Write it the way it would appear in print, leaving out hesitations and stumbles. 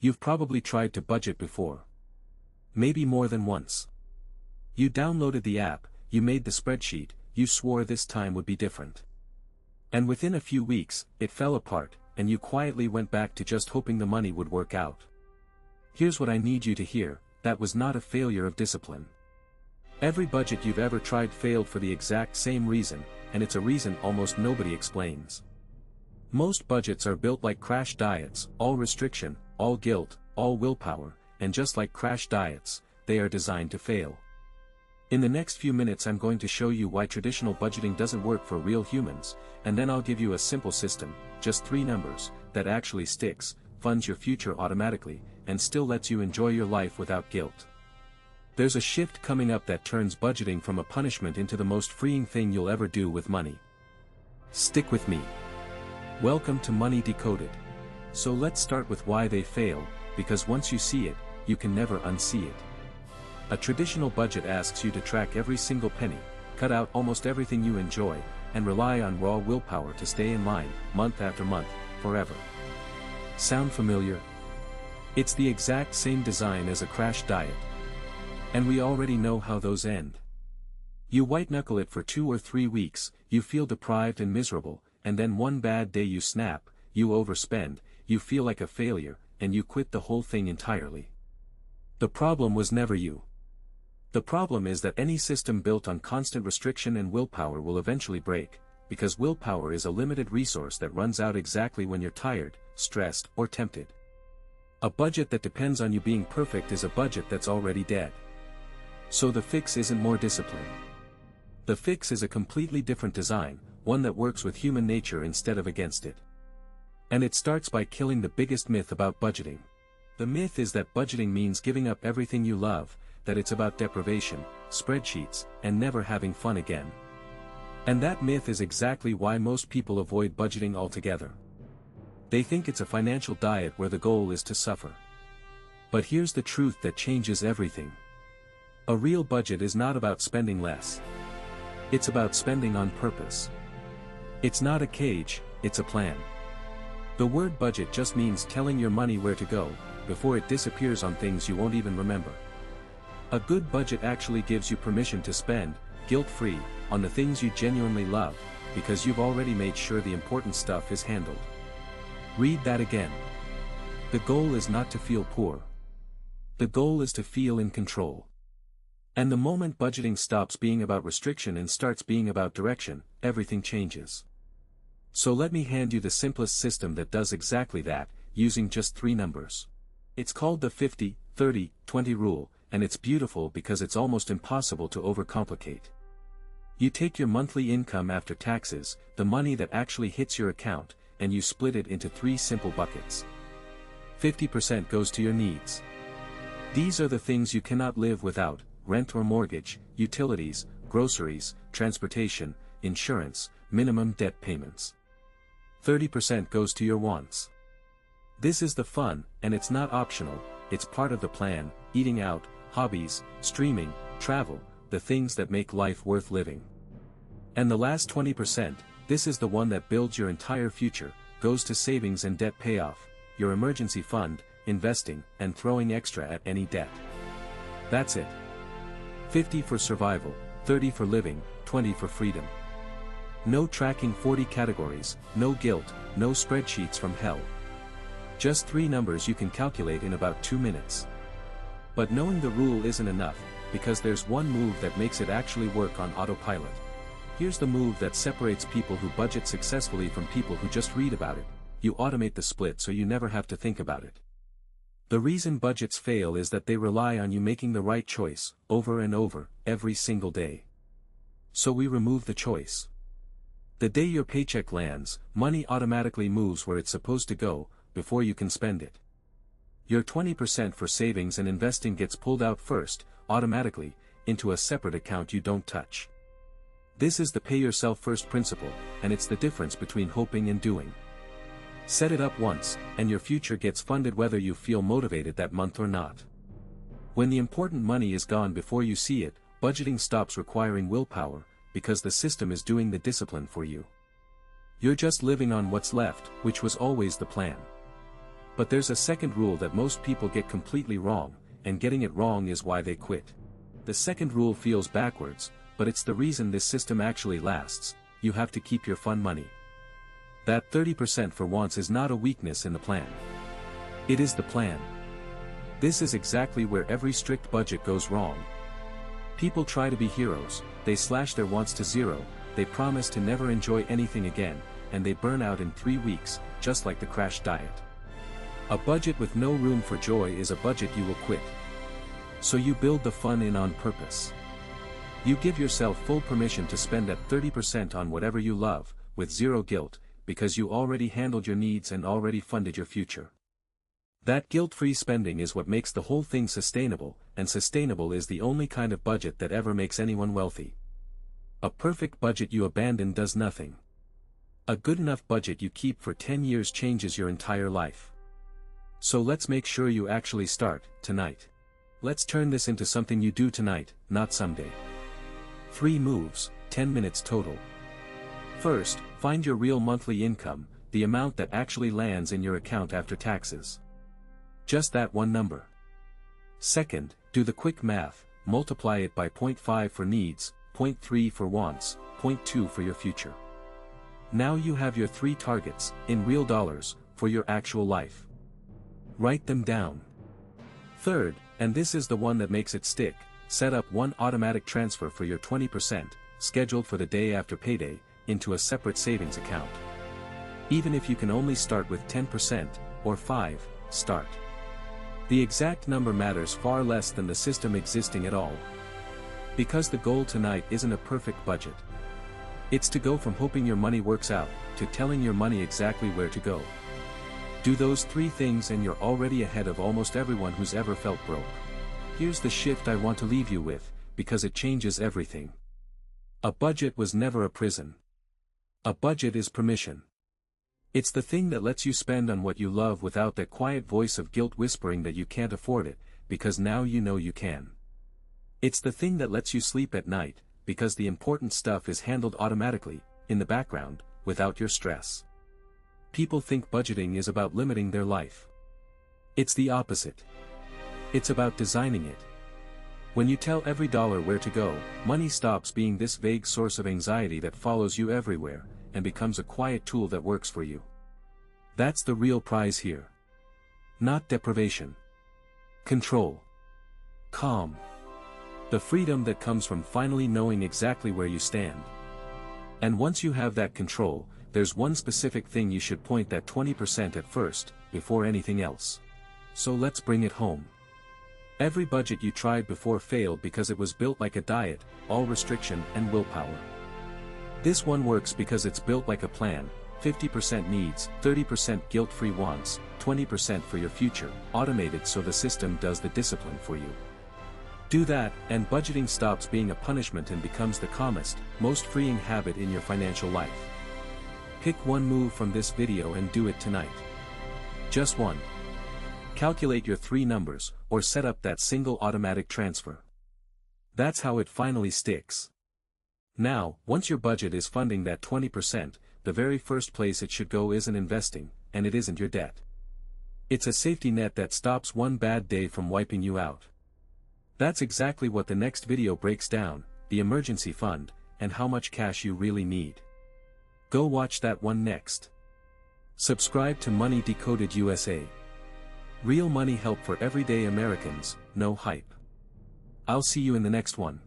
You've probably tried to budget before. Maybe more than once. You downloaded the app, you made the spreadsheet, you swore this time would be different. And within a few weeks, it fell apart, and you quietly went back to just hoping the money would work out. Here's what I need you to hear: that was not a failure of discipline. Every budget you've ever tried failed for the exact same reason, and it's a reason almost nobody explains. Most budgets are built like crash diets, all restriction, all guilt, all willpower, and just like crash diets, they are designed to fail. In the next few minutes I'm going to show you why traditional budgeting doesn't work for real humans, and then I'll give you a simple system, just 3 numbers, that actually sticks, funds your future automatically, and still lets you enjoy your life without guilt. There's a shift coming up that turns budgeting from a punishment into the most freeing thing you'll ever do with money. Stick with me. Welcome to Money Decoded. So let's start with why they fail, because once you see it, you can never unsee it. A traditional budget asks you to track every single penny, cut out almost everything you enjoy, and rely on raw willpower to stay in line, month after month, forever. Sound familiar? It's the exact same design as a crash diet. And we already know how those end. You white-knuckle it for 2 or 3 weeks, you feel deprived and miserable, and then one bad day you snap, you overspend, you feel like a failure, and you quit the whole thing entirely. The problem was never you. The problem is that any system built on constant restriction and willpower will eventually break, because willpower is a limited resource that runs out exactly when you're tired, stressed, or tempted. A budget that depends on you being perfect is a budget that's already dead. So the fix isn't more discipline. The fix is a completely different design, one that works with human nature instead of against it. And it starts by killing the biggest myth about budgeting. The myth is that budgeting means giving up everything you love, that it's about deprivation, spreadsheets, and never having fun again. And that myth is exactly why most people avoid budgeting altogether. They think it's a financial diet where the goal is to suffer. But here's the truth that changes everything. A real budget is not about spending less. It's about spending on purpose. It's not a cage, it's a plan. The word budget just means telling your money where to go, before it disappears on things you won't even remember. A good budget actually gives you permission to spend, guilt-free, on the things you genuinely love, because you've already made sure the important stuff is handled. Read that again. The goal is not to feel poor. The goal is to feel in control. And the moment budgeting stops being about restriction and starts being about direction, everything changes. So let me hand you the simplest system that does exactly that, using just 3 numbers. It's called the 50-30-20 rule, and it's beautiful because it's almost impossible to overcomplicate. You take your monthly income after taxes, the money that actually hits your account, and you split it into 3 simple buckets. 50% goes to your needs. These are the things you cannot live without: rent or mortgage, utilities, groceries, transportation, insurance, minimum debt payments. 30% goes to your wants. This is the fun, and it's not optional, it's part of the plan: eating out, hobbies, streaming, travel, the things that make life worth living. And the last 20%, this is the one that builds your entire future, goes to savings and debt payoff, your emergency fund, investing, and throwing extra at any debt. That's it. 50 for survival, 30 for living, 20 for freedom. No tracking 40 categories, no guilt, no spreadsheets from hell. Just 3 numbers you can calculate in about 2 minutes. But knowing the rule isn't enough, because there's one move that makes it actually work on autopilot. Here's the move that separates people who budget successfully from people who just read about it: you automate the split so you never have to think about it. The reason budgets fail is that they rely on you making the right choice, over and over, every single day. So we remove the choice. The day your paycheck lands, money automatically moves where it's supposed to go, before you can spend it. Your 20% for savings and investing gets pulled out first, automatically, into a separate account you don't touch. This is the pay yourself first principle, and it's the difference between hoping and doing. Set it up once, and your future gets funded whether you feel motivated that month or not. When the important money is gone before you see it, budgeting stops requiring willpower, because the system is doing the discipline for you. You're just living on what's left, which was always the plan. But there's a second rule that most people get completely wrong, and getting it wrong is why they quit. The second rule feels backwards, but it's the reason this system actually lasts: you have to keep your fun money. That 30% for wants is not a weakness in the plan. It is the plan. This is exactly where every strict budget goes wrong. People try to be heroes, they slash their wants to zero, they promise to never enjoy anything again, and they burn out in 3 weeks, just like the crash diet. A budget with no room for joy is a budget you will quit. So you build the fun in on purpose. You give yourself full permission to spend at 30% on whatever you love, with zero guilt, because you already handled your needs and already funded your future. That guilt-free spending is what makes the whole thing sustainable, and sustainable is the only kind of budget that ever makes anyone wealthy. A perfect budget you abandon does nothing. A good enough budget you keep for 10 years changes your entire life. So let's make sure you actually start, tonight. Let's turn this into something you do tonight, not someday. 3 moves, 10 minutes total. First, find your real monthly income, the amount that actually lands in your account after taxes. Just that one number. Second, do the quick math, multiply it by 0.5 for needs, 0.3 for wants, 0.2 for your future. Now you have your 3 targets, in real dollars, for your actual life. Write them down. Third, and this is the one that makes it stick, set up one automatic transfer for your 20%, scheduled for the day after payday, into a separate savings account. Even if you can only start with 10%, or 5, start. The exact number matters far less than the system existing at all. Because the goal tonight isn't a perfect budget. It's to go from hoping your money works out, to telling your money exactly where to go. Do those 3 things and you're already ahead of almost everyone who's ever felt broke. Here's the shift I want to leave you with, because it changes everything. A budget was never a prison. A budget is permission. It's the thing that lets you spend on what you love without that quiet voice of guilt whispering that you can't afford it, because now you know you can. It's the thing that lets you sleep at night, because the important stuff is handled automatically, in the background, without your stress. People think budgeting is about limiting their life. It's the opposite. It's about designing it. When you tell every dollar where to go, money stops being this vague source of anxiety that follows you everywhere, and becomes a quiet tool that works for you. That's the real prize here. Not deprivation. Control. Calm. The freedom that comes from finally knowing exactly where you stand. And once you have that control, there's one specific thing you should point that 20% at first, before anything else. So let's bring it home. Every budget you tried before failed because it was built like a diet, all restriction and willpower. This one works because it's built like a plan: 50% needs, 30% guilt-free wants, 20% for your future, automated so the system does the discipline for you. Do that, and budgeting stops being a punishment and becomes the calmest, most freeing habit in your financial life. Pick one move from this video and do it tonight. Just one. Calculate your 3 numbers, or set up that single automatic transfer. That's how it finally sticks. Now, once your budget is funding that 20%, the very first place it should go isn't investing, and it isn't your debt. It's a safety net that stops one bad day from wiping you out. That's exactly what the next video breaks down: the emergency fund, and how much cash you really need. Go watch that one next. Subscribe to Money Decoded USA. Real money help for everyday Americans, no hype. I'll see you in the next one.